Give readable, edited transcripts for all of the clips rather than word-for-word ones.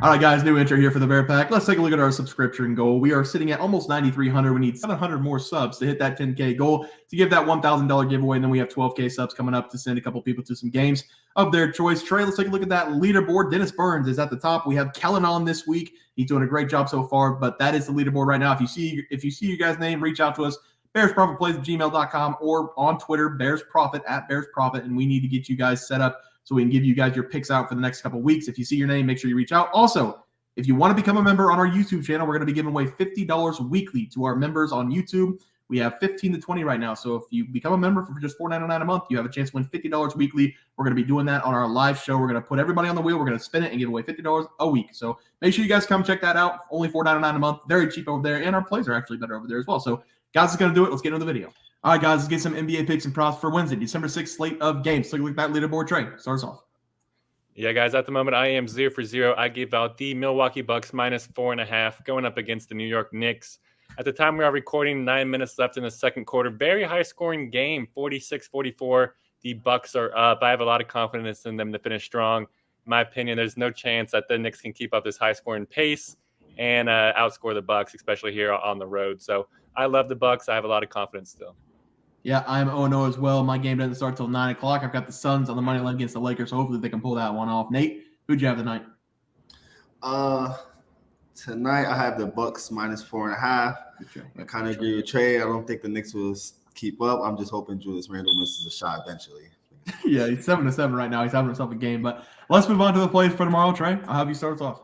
All right, guys, new intro here for the Bear Pack. Let's take a look at our subscription goal. We are sitting at almost 9,300. We need 700 more subs to hit that 10K goal to give that $1,000 giveaway. And then we have 12K subs coming up to send a couple people to some games of their choice. Trey, let's take a look at that leaderboard. Dennis Burns is at the top. We have Kellen on this week. He's doing a great job so far, but that is the leaderboard right now. If you see your guys' name, reach out to us. BearsProfitPlays@gmail.com or on Twitter, BearsProfit @BearsProfit, and we need to get you guys set up so we can give you guys your picks out for the next couple of weeks. If you see your name, make sure you reach out. Also, if you want to become a member on our YouTube channel, we're going to be giving away $50 weekly to our members on YouTube. We have 15 to 20 right now. So if you become a member for just $4.99 a month, you have a chance to win $50 weekly. We're going to be doing that on our live show. We're going to put everybody on the wheel. We're going to spin it and give away $50 a week. So make sure you guys come check that out. Only $4.99 a month. Very cheap over there. And our plays are actually better over there as well. So guys, is going to do it. Let's get into the video. All right, guys, let's get some NBA picks and props for Wednesday, December 6th slate of games. So look at that leaderboard. Trey, start us off. Yeah, guys, at the moment, I am 0 for 0. I gave out the Milwaukee Bucks -4.5 going up against the New York Knicks. At the time we are recording, 9 minutes left in the second quarter. Very high-scoring game, 46-44. The Bucks are up. I have a lot of confidence in them to finish strong. In my opinion, there's no chance that the Knicks can keep up this high-scoring pace and outscore the Bucks, especially here on the road. So I love the Bucks. I have a lot of confidence still. Yeah, I'm 0-0 as well. My game doesn't start till 9 o'clock. I've got the Suns on the money line against the Lakers, so hopefully they can pull that one off. Nate, who'd you have tonight? Tonight I have the Bucks -4.5. I kind of agree with Trey. I don't think the Knicks will keep up. I'm just hoping Julius Randle misses a shot eventually. Yeah, he's 7-7 right now. He's having himself a game. But let's move on to the plays for tomorrow, Trey. I'll have you start us off.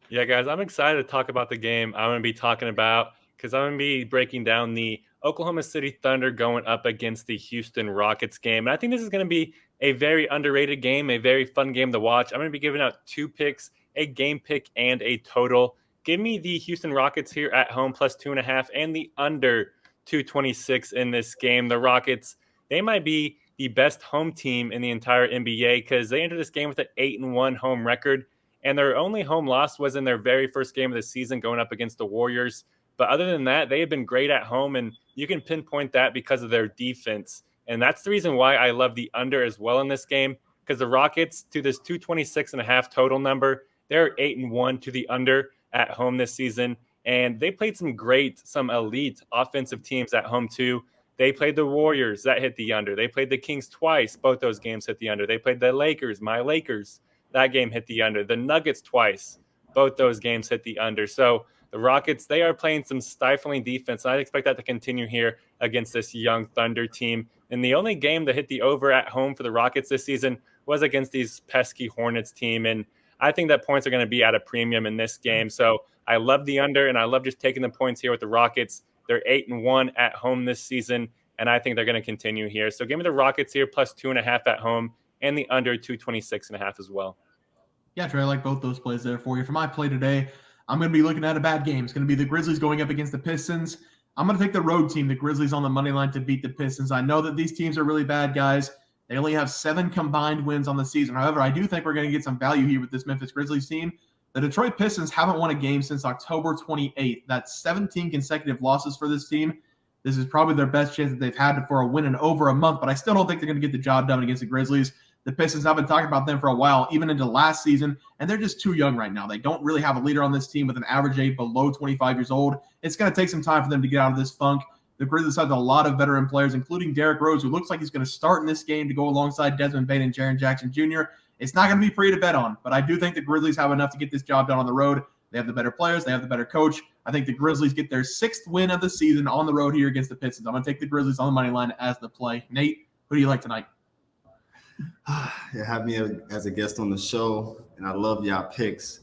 Yeah, guys, I'm excited to talk about the game I'm going to be talking about because I'm going to be breaking down the Oklahoma City Thunder going up against the Houston Rockets game. And I think this is going to be a very underrated game, a very fun game to watch. I'm going to be giving out 2 picks, a game pick and a total. Give me the Houston Rockets here at home +2.5 and the under 226 in this game. The Rockets, they might be the best home team in the entire NBA because they entered this game with an 8-1 home record. And their only home loss was in their very first game of the season going up against the Warriors. But other than that, they have been great at home, and you can pinpoint that because of their defense. And that's the reason why I love the under as well in this game, because the Rockets, to this 226.5 total number, they're 8-1 to the under at home this season. And they played some elite offensive teams at home too. They played the Warriors, that hit the under. They played the Kings twice. Both those games hit the under. They played the Lakers, my Lakers. That game hit the under. The Nuggets twice. Both those games hit the under. So the Rockets, they are playing some stifling defense. And I expect that to continue here against this young Thunder team. And the only game that hit the over at home for the Rockets this season was against these pesky Hornets team. And I think that points are going to be at a premium in this game. So I love the under, and I love just taking the points here with the Rockets. They're 8-1 at home this season, and I think they're going to continue here. So give me the Rockets here +2.5 at home and the under 226.5 as well. Yeah, Trey, I like both those plays there for you. For my play today, I'm going to be looking at a bad game. It's going to be the Grizzlies going up against the Pistons. I'm going to take the road team, the Grizzlies, on the money line to beat the Pistons. I know that these teams are really bad, guys. They only have 7 combined wins on the season. However, I do think we're going to get some value here with this Memphis Grizzlies team. The Detroit Pistons haven't won a game since October 28th. That's 17 consecutive losses for this team. This is probably their best chance that they've had for a win in over a month, but I still don't think they're going to get the job done against the Grizzlies. The Pistons, I've been talking about them for a while, even into last season, and they're just too young right now. They don't really have a leader on this team with an average age below 25 years old. It's going to take some time for them to get out of this funk. The Grizzlies have a lot of veteran players, including Derrick Rose, who looks like he's going to start in this game to go alongside Desmond Bane and Jaren Jackson Jr. It's not going to be pretty to bet on, but I do think the Grizzlies have enough to get this job done on the road. They have the better players. They have the better coach. I think the Grizzlies get their 6th win of the season on the road here against the Pistons. I'm going to take the Grizzlies on the money line as the play. Nate, who do you like tonight? You have me as a guest on the show, and I love y'all picks,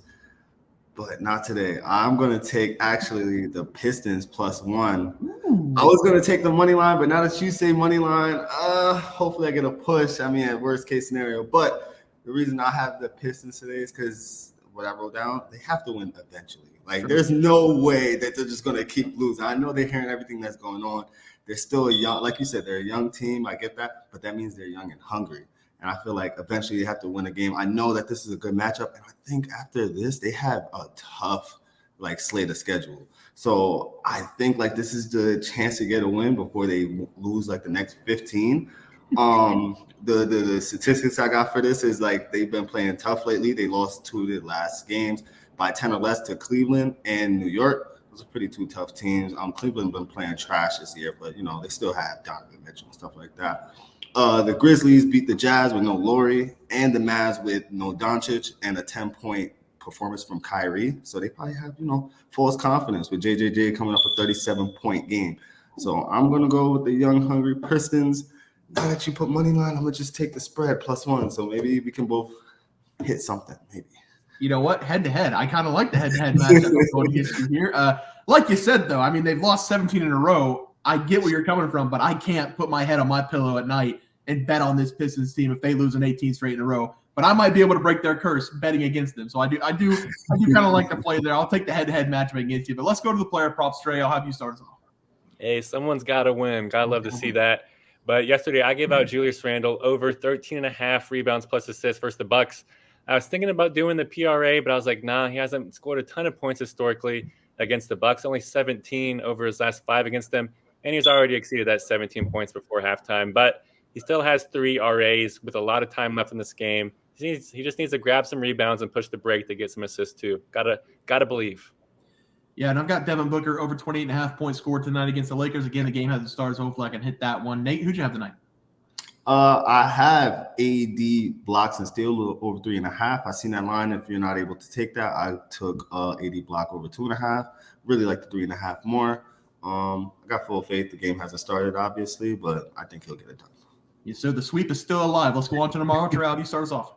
but not today. I'm going to take actually the Pistons +1. Ooh. I was going to take the money line, but now that you say money line, hopefully I get a push. I mean, at worst case scenario. But the reason I have the Pistons today is because what I wrote down, they have to win eventually. Like, there's no way that they're just going to keep losing. I know they're hearing everything that's going on. They're still young. Like you said, they're a young team. I get that. But that means they're young and hungry. And I feel like eventually they have to win a game. I know that this is a good matchup. And I think after this, they have a tough, slate of schedule. So I think, this is the chance to get a win before they lose, the next 15. The statistics I got for this is like they've been playing tough lately. They lost 2 of the last games by 10 or less to Cleveland and New York. Those are pretty 2 tough teams. Cleveland been playing trash this year, but they still have Donovan Mitchell and stuff like that. The Grizzlies beat the Jazz with no Laurie and the Mavs with no Doncic and a 10-point performance from Kyrie. So they probably have, false confidence with JJJ coming up a 37-point game. So I'm going to go with the young, hungry Pistons. Now that you put money line, I'm going to just take the spread +1. So maybe we can both hit something, maybe. You know what? Head-to-head. I kind of like the head-to-head matchup going against you here. Like you said, though, I mean, they've lost 17 in a row. I get where you're coming from, but I can't put my head on my pillow at night and bet on this Pistons team if they lose an 18 straight in a row. But I might be able to break their curse betting against them. So I do kind of like to play there. I'll take the head-to-head matchup against you. But let's go to the player props, Trey. I'll have you start us off. Hey, someone's got to win. Gotta love to see that. But yesterday I gave out Julius Randle over 13.5 rebounds plus assists versus the Bucks. I was thinking about doing the PRA, but I was like, nah, he hasn't scored a ton of points historically against the Bucks. Only 17 over his last 5 against them, and he's already exceeded that 17 points before halftime. But he still has 3 RAs with a lot of time left in this game. He just needs to grab some rebounds and push the break to get some assists too. Gotta believe. Yeah, and I've got Devin Booker over 28.5 points scored tonight against the Lakers. Again, the game hasn't started, so hopefully I can hit that one. Nate, who'd you have tonight? I have AD blocks and steal over 3.5. I seen that line. If you're not able to take that, I took AD block over 2.5. Really like the 3.5 more. I got full faith. The game hasn't started, obviously, but I think he'll get it done. Yes, sir. The sweep is still alive. Let's go on to tomorrow. Trey, you start us off.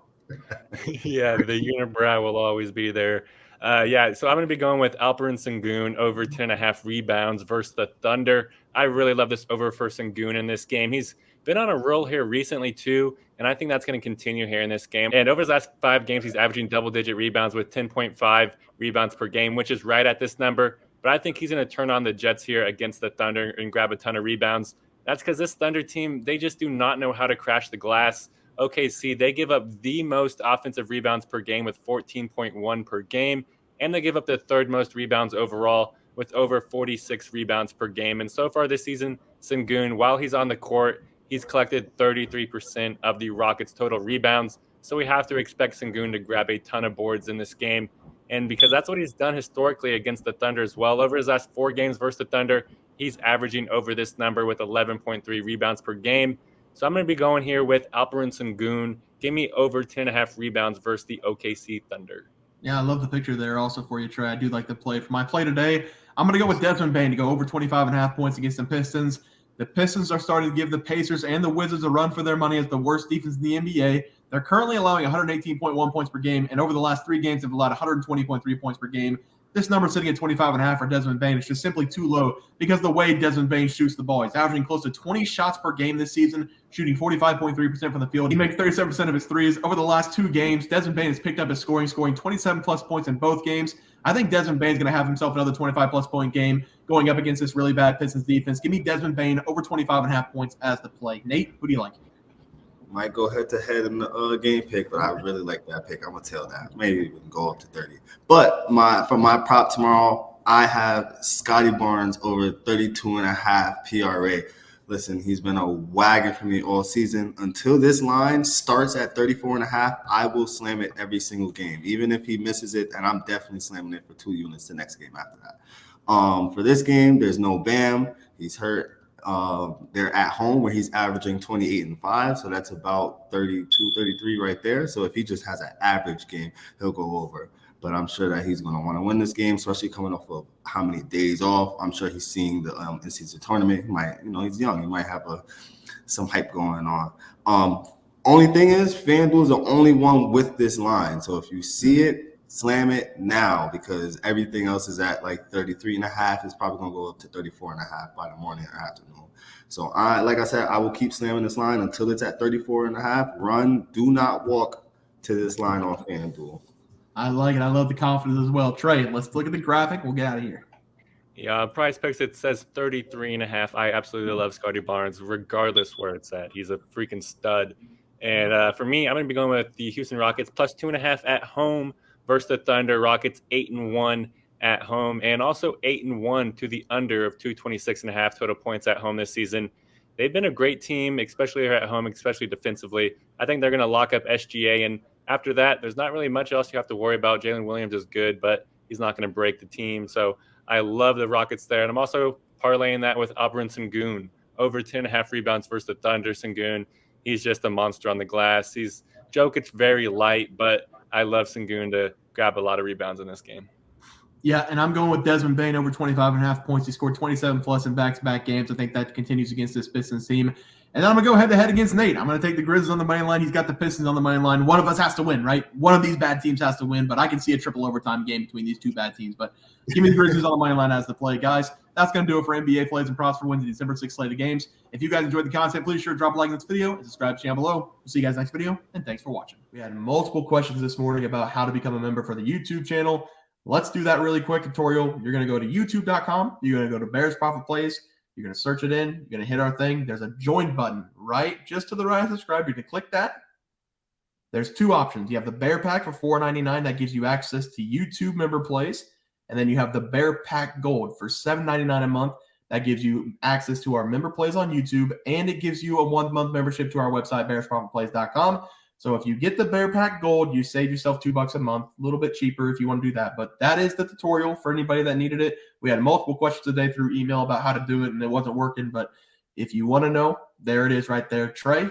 Yeah, the unibrow will always be there. So I'm going to be going with Alperen Sengun over 10.5 rebounds versus the Thunder. I really love this over for Sengun in this game. He's been on a roll here recently too, and I think that's going to continue here in this game. And over his last 5 games, he's averaging double-digit rebounds with 10.5 rebounds per game, which is right at this number. But I think he's going to turn on the Jets here against the Thunder and grab a ton of rebounds. That's because this Thunder team, they just do not know how to crash the glass. OKC, they give up the most offensive rebounds per game with 14.1 per game, and they give up the 3rd most rebounds overall with over 46 rebounds per game. And so far this season, Sengun, while he's on the court, he's collected 33% of the Rockets' total rebounds. So we have to expect Sengun to grab a ton of boards in this game. And because that's what he's done historically against the Thunder as well. Over his last 4 games versus the Thunder, he's averaging over this number with 11.3 rebounds per game. So I'm going to be going here with Alperen Sengun. Give me over 10.5 rebounds versus the OKC Thunder. Yeah, I love the picture there also for you, Trey. I do like the play. For my play today, I'm going to go with Desmond Bane to go over 25.5 points against the Pistons. The Pistons are starting to give the Pacers and the Wizards a run for their money as the worst defense in the NBA. They're currently allowing 118.1 points per game, and over the last 3 games, they've allowed 120.3 points per game. This number sitting at 25.5 for Desmond Bane is just simply too low because the way Desmond Bane shoots the ball. He's averaging close to 20 shots per game this season, shooting 45.3% from the field. He makes 37% of his threes. Over the last 2 games, Desmond Bane has picked up his scoring 27-plus points in both games. I think Desmond Bane's going to have himself another 25-plus point game going up against this really bad Pistons defense. Give me Desmond Bane over 25.5 points as the play. Nate, who do you like? Might go head-to-head in the game pick, but I really like that pick. I'm going to tell that. Maybe we can go up to 30. But for my prop tomorrow, I have Scottie Barnes over 32.5 PRA. Listen, he's been a wagon for me all season. Until this line starts at 34.5, I will slam it every single game, even if he misses it, and I'm definitely slamming it for 2 units the next game after that. For this game, there's no Bam. He's hurt. They're at home where he's averaging 28.5, so that's about 32, 33 right there. So if he just has an average game, he'll go over. But I'm sure that he's going to want to win this game, especially coming off of how many days off. I'm sure he's seeing the in-season tournament. He might, he's young. He might have some hype going on. Only thing is, FanDuel is the only one with this line. So if you see it, slam it now because everything else is at like 33.5. It's probably going to go up to 34.5 by the morning or afternoon. So like I said, I will keep slamming this line until it's at 34.5. Run, do not walk to this line on FanDuel. I like it. I love the confidence as well. Trey, let's look at the graphic. We'll get out of here. Yeah, PrizePicks, it says 33.5. I absolutely love Scottie Barnes, regardless where it's at. He's a freaking stud. And for me, I'm going to be going with the Houston Rockets plus 2.5 at home versus the Thunder. Rockets 8-1 at home, and also 8-1 to the under of 226.5 total points at home this season. they've been a great team, especially at home, especially defensively. I think they're going to lock up SGA. And after that, there's not really much else you have to worry about. Jalen Williams is good, but he's not going to break the team. So I love the Rockets there. And I'm also parlaying that with Alperen Sengun, over 10.5 rebounds versus the Thunder. Sengun, he's just a monster on the glass. He's Jokic very light, but I love Sengun to grab a lot of rebounds in this game. Yeah, and I'm going with Desmond Bane over 25.5 points. He scored 27 plus in back-to-back games. I think that continues against this Pistons team. And then I'm going to go head-to-head against Nate. I'm going to take the Grizzlies on the money line. He's got the Pistons on the money line. One of us has to win, right? One of these bad teams has to win, but I can see a triple overtime game between these two bad teams. But give me the Grizzlies on the money line as the play. Guys, that's going to do it for NBA plays and props for Wednesday, December 6th slate of games. If you guys enjoyed the content, please sure to drop a like on this video and subscribe to the channel below. We'll see you guys next video, and thanks for watching. We had multiple questions this morning about how to become a member for the YouTube channel. Let's do that really quick tutorial. You're going to go to youtube.com. You're going to go to Bears Profit Plays. You're going to search it in. You're going to hit our thing. There's a join button right just to the right of subscribe. You're going to click that. There's two options. You have the Bear Pack for $4.99. That gives you access to YouTube member plays. And then you have the Bear Pack Gold for $7.99 a month. That gives you access to our member plays on YouTube. And it gives you a 1-month membership to our website, bearsprofitplays.com. So if you get the Bear Pack Gold, you save yourself $2 a month, a little bit cheaper if you want to do that. But that is the tutorial for anybody that needed it. We had multiple questions today through email about how to do it, and it wasn't working. But if you want to know, there it is right there. Trey,